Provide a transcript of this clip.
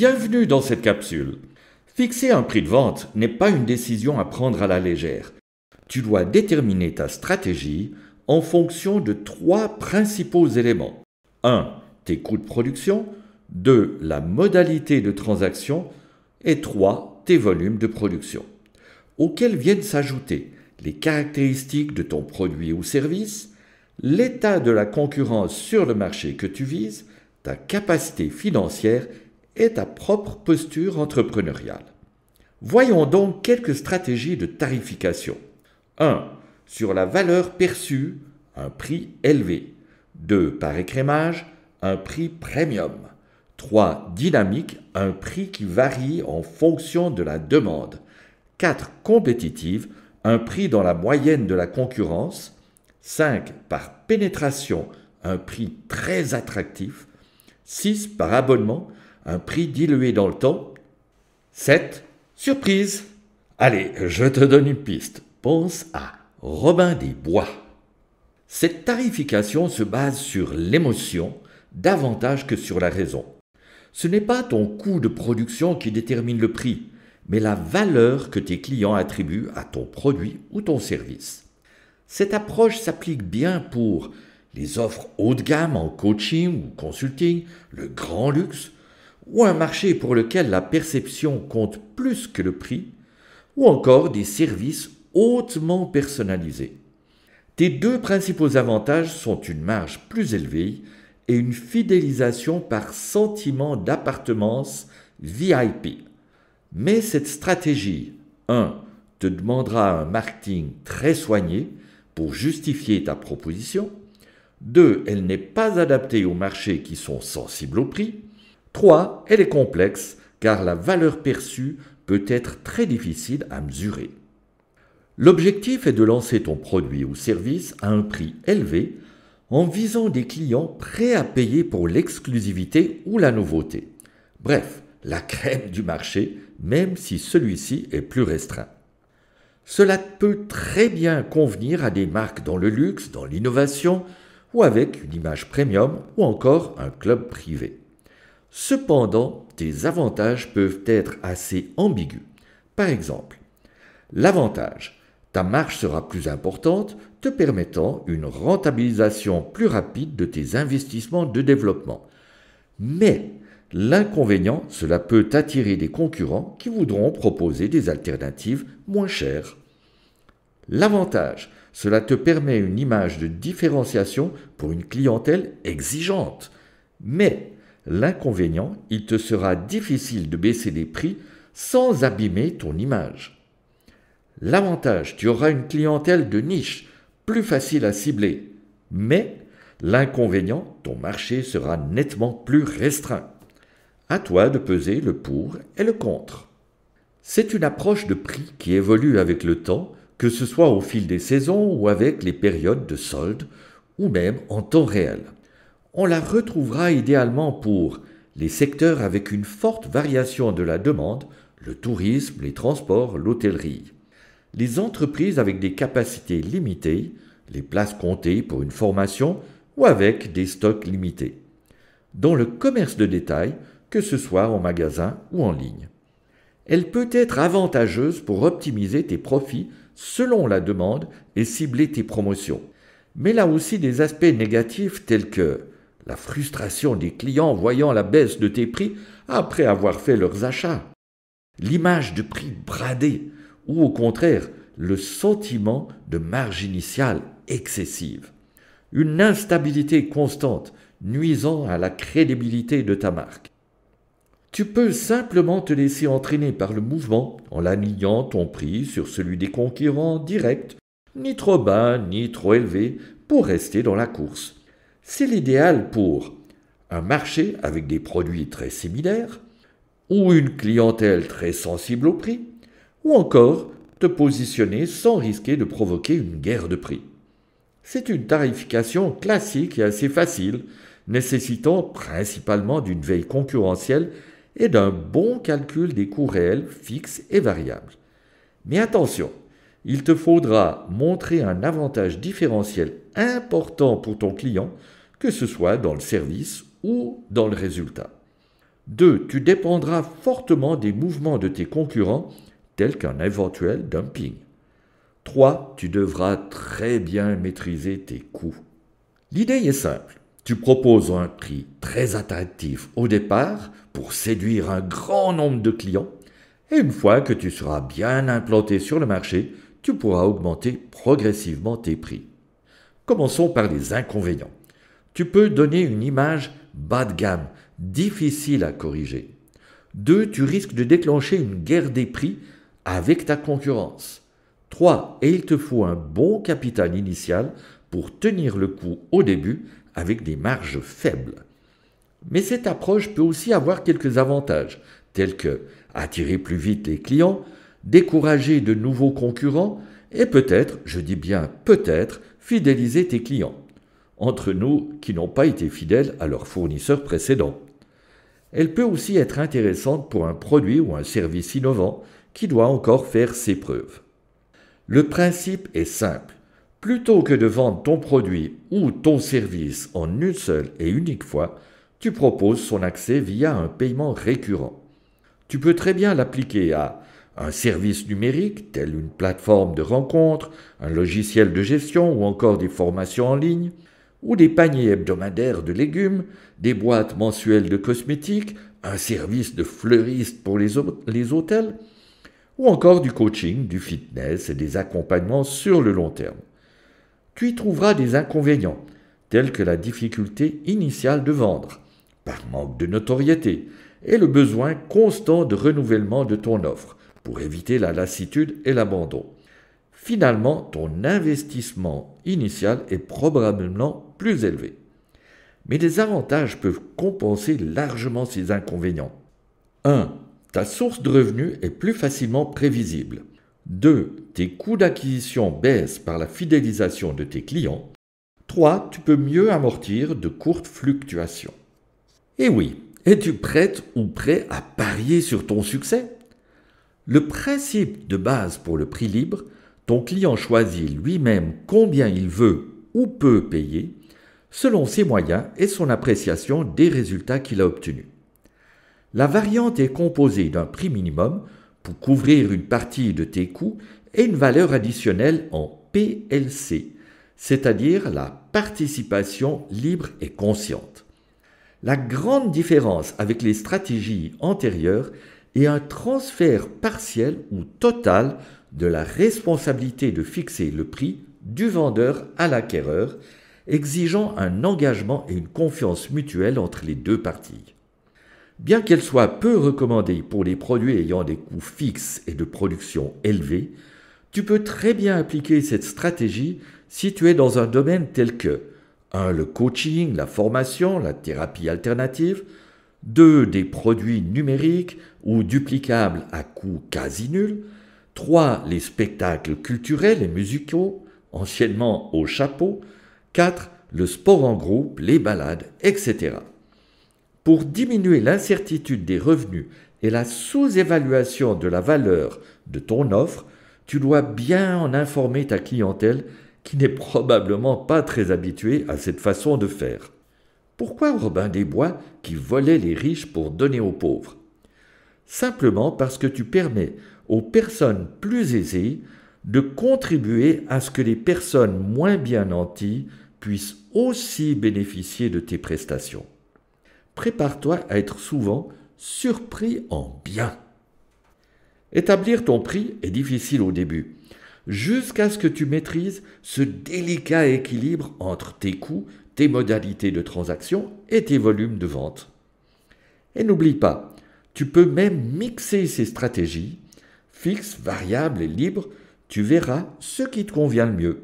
Bienvenue dans cette capsule. Fixer un prix de vente n'est pas une décision à prendre à la légère. Tu dois déterminer ta stratégie en fonction de 3 principaux éléments. 1. Tes coûts de production. 2. La modalité de transaction. Et 3. Tes volumes de production. Auxquels viennent s'ajouter les caractéristiques de ton produit ou service, l'état de la concurrence sur le marché que tu vises, ta capacité financière et ta propre posture entrepreneuriale. Voyons donc quelques stratégies de tarification. 1. Sur la valeur perçue, un prix élevé. 2. Par écrémage, un prix premium. 3. Dynamique, un prix qui varie en fonction de la demande. 4. Compétitive, un prix dans la moyenne de la concurrence. 5. Par pénétration, un prix très attractif. 6. Par abonnement, un prix dilué dans le temps. 7. Surprise. Allez, je te donne une piste. Pense à Robin des Bois. Cette tarification se base sur l'émotion davantage que sur la raison. Ce n'est pas ton coût de production qui détermine le prix, mais la valeur que tes clients attribuent à ton produit ou ton service. Cette approche s'applique bien pour les offres haut de gamme en coaching ou consulting, le grand luxe, ou un marché pour lequel la perception compte plus que le prix, ou encore des services hautement personnalisés. Tes 2 principaux avantages sont une marge plus élevée et une fidélisation par sentiment d'appartenance VIP. Mais cette stratégie, 1. te demandera un marketing très soigné pour justifier ta proposition. 2. Elle n'est pas adaptée aux marchés qui sont sensibles au prix. 3. Elle est complexe car la valeur perçue peut être très difficile à mesurer. L'objectif est de lancer ton produit ou service à un prix élevé en visant des clients prêts à payer pour l'exclusivité ou la nouveauté. Bref, la crème du marché, même si celui-ci est plus restreint. Cela peut très bien convenir à des marques dans le luxe, dans l'innovation, ou avec une image premium, ou encore un club privé. Cependant, tes avantages peuvent être assez ambigus. Par exemple, l'avantage, ta marge sera plus importante, te permettant une rentabilisation plus rapide de tes investissements de développement. Mais l'inconvénient, cela peut attirer des concurrents qui voudront proposer des alternatives moins chères. L'avantage, cela te permet une image de différenciation pour une clientèle exigeante. Mais l'inconvénient, il te sera difficile de baisser les prix sans abîmer ton image. L'avantage, tu auras une clientèle de niche, plus facile à cibler. Mais l'inconvénient, ton marché sera nettement plus restreint. À toi de peser le pour et le contre. C'est une approche de prix qui évolue avec le temps, que ce soit au fil des saisons ou avec les périodes de solde, ou même en temps réel. On la retrouvera idéalement pour les secteurs avec une forte variation de la demande, le tourisme, les transports, l'hôtellerie. Les entreprises avec des capacités limitées, les places comptées pour une formation ou avec des stocks limités. Dans le commerce de détail, que ce soit en magasin ou en ligne. Elle peut être avantageuse pour optimiser tes profits selon la demande et cibler tes promotions. Mais elle a aussi des aspects négatifs tels que la frustration des clients voyant la baisse de tes prix après avoir fait leurs achats, l'image de prix bradé ou au contraire le sentiment de marge initiale excessive, une instabilité constante nuisant à la crédibilité de ta marque. Tu peux simplement te laisser entraîner par le mouvement en alignant ton prix sur celui des concurrents directs, ni trop bas ni trop élevé pour rester dans la course. C'est l'idéal pour un marché avec des produits très similaires, ou une clientèle très sensible au prix, ou encore te positionner sans risquer de provoquer une guerre de prix. C'est une tarification classique et assez facile, nécessitant principalement d'une veille concurrentielle et d'un bon calcul des coûts réels fixes et variables. Mais attention, il te faudra montrer un avantage différentiel important pour ton client, que ce soit dans le service ou dans le résultat. 2. Tu dépendras fortement des mouvements de tes concurrents, tels qu'un éventuel dumping. 3. Tu devras très bien maîtriser tes coûts. L'idée est simple. Tu proposes un prix très attractif au départ pour séduire un grand nombre de clients et une fois que tu seras bien implanté sur le marché, tu pourras augmenter progressivement tes prix. Commençons par les inconvénients. Tu peux donner une image bas de gamme, difficile à corriger. 2. Tu risques de déclencher une guerre des prix avec ta concurrence. 3. Et il te faut un bon capital initial pour tenir le coup au début avec des marges faibles. Mais cette approche peut aussi avoir quelques avantages, tels que attirer plus vite les clients, décourager de nouveaux concurrents et peut-être, je dis bien peut-être, fidéliser tes clients, entre nous qui n'ont pas été fidèles à leurs fournisseurs précédents. Elle peut aussi être intéressante pour un produit ou un service innovant qui doit encore faire ses preuves. Le principe est simple. Plutôt que de vendre ton produit ou ton service en une seule et unique fois, tu proposes son accès via un paiement récurrent. Tu peux très bien l'appliquer à un service numérique, tel une plateforme de rencontre, un logiciel de gestion ou encore des formations en ligne, ou des paniers hebdomadaires de légumes, des boîtes mensuelles de cosmétiques, un service de fleuriste pour les hôtels, ou encore du coaching, du fitness et des accompagnements sur le long terme. Tu y trouveras des inconvénients, tels que la difficulté initiale de vendre, par manque de notoriété, et le besoin constant de renouvellement de ton offre, pour éviter la lassitude et l'abandon. Finalement, ton investissement initial est probablement plus élevé. Mais les avantages peuvent compenser largement ces inconvénients. 1. Ta source de revenus est plus facilement prévisible. 2. Tes coûts d'acquisition baissent par la fidélisation de tes clients. 3. Tu peux mieux amortir de courtes fluctuations. Et oui, es-tu prête ou prêt à parier sur ton succès? Le principe de base pour le prix libre, ton client choisit lui-même combien il veut ou peut payer, selon ses moyens et son appréciation des résultats qu'il a obtenus. La variante est composée d'un prix minimum pour couvrir une partie de tes coûts et une valeur additionnelle en PLC, c'est-à-dire la participation libre et consciente. La grande différence avec les stratégies antérieures est un transfert partiel ou total de la responsabilité de fixer le prix du vendeur à l'acquéreur, exigeant un engagement et une confiance mutuelle entre les deux parties. Bien qu'elle soit peu recommandée pour les produits ayant des coûts fixes et de production élevés, tu peux très bien appliquer cette stratégie si tu es dans un domaine tel que 1. Le coaching, la formation, la thérapie alternative. 2. Des produits numériques ou duplicables à coût quasi nul. 3. Les spectacles culturels et musicaux, anciennement au chapeau. 4. Le sport en groupe, les balades, etc. Pour diminuer l'incertitude des revenus et la sous-évaluation de la valeur de ton offre, tu dois bien en informer ta clientèle qui n'est probablement pas très habituée à cette façon de faire. Pourquoi Robin des Bois qui volait les riches pour donner aux pauvres? Simplement parce que tu permets aux personnes plus aisées de contribuer à ce que les personnes moins bien nanties puissent aussi bénéficier de tes prestations. Prépare-toi à être souvent surpris en bien. Établir ton prix est difficile au début, jusqu'à ce que tu maîtrises ce délicat équilibre entre tes coûts, tes modalités de transaction et tes volumes de vente. Et n'oublie pas, tu peux même mixer ces stratégies, fixes, variables et libres, tu verras ce qui te convient le mieux.